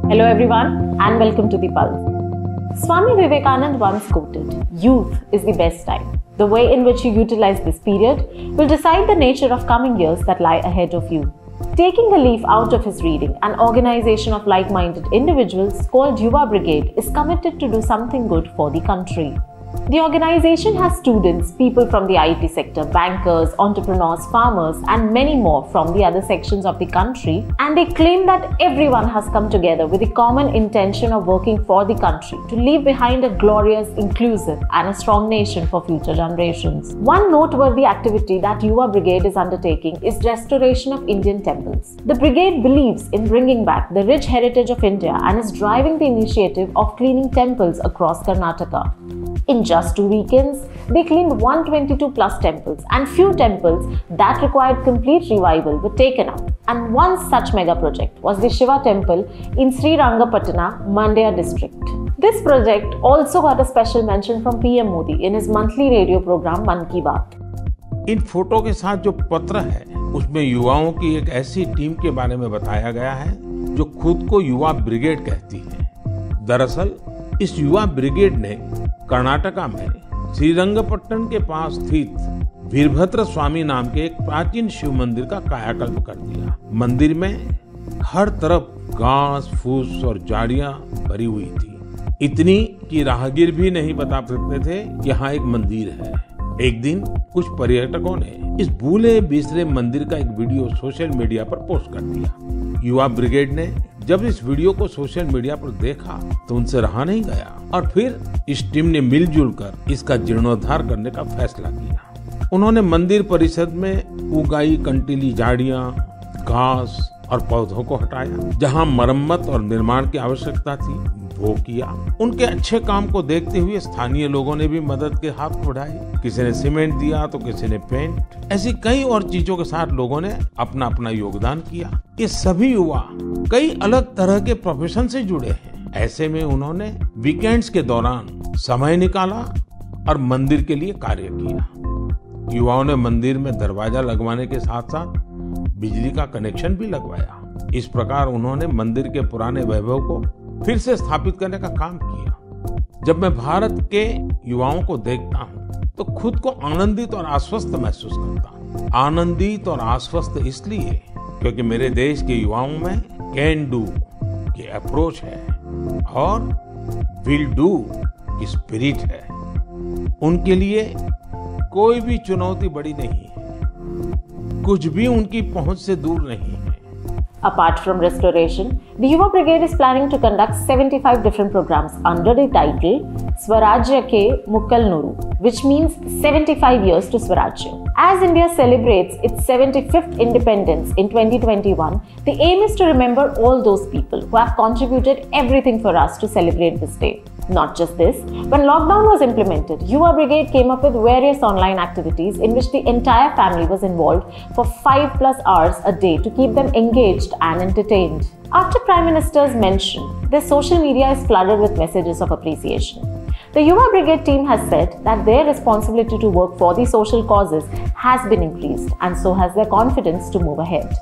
Hello everyone and welcome to The Pulse. Swami Vivekananda once quoted, "Youth is the best time. The way in which you utilize this period will decide the nature of coming years that lie ahead of you." Taking a leaf out of his reading, an organization of like-minded individuals called Yuva Brigade is committed to do something good for the country. The organization has students, people from the IT sector, bankers, entrepreneurs, farmers, and many more from the other sections of the country, and they claim that everyone has come together with the common intention of working for the country to leave behind a glorious, inclusive, and a strong nation for future generations. One noteworthy activity that Yuva Brigade is undertaking is restoration of Indian temples. The brigade believes in bringing back the rich heritage of India and is driving the initiative of cleaning temples across Karnataka. In just 2 weekends, they cleaned 122 plus temples, and few temples that required complete revival were taken up. And one such mega project was the Shiva temple in Srirangapatna, Mandya district. This project also got a special mention from PM Modi in his monthly radio program Man Ki Baat. In photo के साथ जो पत्र है उसमें युवाओं की एक ऐसी टीम के बारे में बताया गया है जो खुद को युवा ब्रिगेड कहती है। दरअसल इस युवा ब्रिगेड ने कर्नाटका में श्रीरंगपट्टनम के पास स्थित वीरभद्र स्वामी नाम के एक प्राचीन शिव मंदिर का कायाकल्प कर दिया। मंदिर में हर तरफ घास फूस और झाड़ियां भरी हुई थी, इतनी कि राहगीर भी नहीं बता सकते थे कि यहाँ एक मंदिर है। एक दिन कुछ पर्यटकों ने इस भूले बिसरे मंदिर का एक वीडियो सोशल मीडिया पर पोस्ट कर दिया। युवा ब्रिगेड ने जब इस वीडियो को सोशल मीडिया पर देखा तो उनसे रहा नहीं गया और फिर इस टीम ने मिलजुल कर इसका जीर्णोद्धार करने का फैसला किया। उन्होंने मंदिर परिसर में उगाई कंटीली झाड़ियां, घास और पौधों को हटाया। जहां मरम्मत और निर्माण की आवश्यकता थी वो किया। उनके अच्छे काम को देखते हुए स्थानीय लोगों ने भी मदद के हाथ बढ़ाए। किसी ने सीमेंट दिया तो किसी ने पेंट। ऐसी कई और चीजों के साथ लोगों ने अपना अपना योगदान किया। ये सभी युवा कई अलग तरह के प्रोफेशन से जुड़े हैं। ऐसे में उन्होंने वीकेंड्स के दौरान समय निकाला और मंदिर के लिए कार्य किया। युवाओं ने मंदिर में दरवाजा लगवाने के साथ साथ बिजली का कनेक्शन भी लगवाया। इस प्रकार उन्होंने मंदिर के पुराने वैभव को फिर से स्थापित करने का काम किया। जब मैं भारत के युवाओं को देखता हूँ तो खुद को आनंदित और आश्वस्त महसूस करता हूँ। आनंदित और आश्वस्त इसलिए क्योंकि मेरे देश के युवाओं में कैन डू की अप्रोच है और विल डू की स्पिरिट है। उनके लिए कोई भी चुनौती बड़ी नहीं है, कुछ भी उनकी पहुंच से दूर नहीं है। Apart from restoration, the Yuva Brigade is planning to conduct 75 different programs under the title Swarajya Ke Mukkal Nuru, which means 75 years to Swarajya. As India celebrates its 75th independence in 2021, the aim is to remember all those people who have contributed everything for us to celebrate this day. Not just this, when lockdown was implemented, Yuva Brigade came up with various online activities in which the entire family was involved for 5+ hours a day to keep them engaged and entertained. After Prime Minister's mention, their social media is flooded with messages of appreciation. The Yuva Brigade team has said that their responsibility to work for the social causes has been increased, and so has their confidence to move ahead.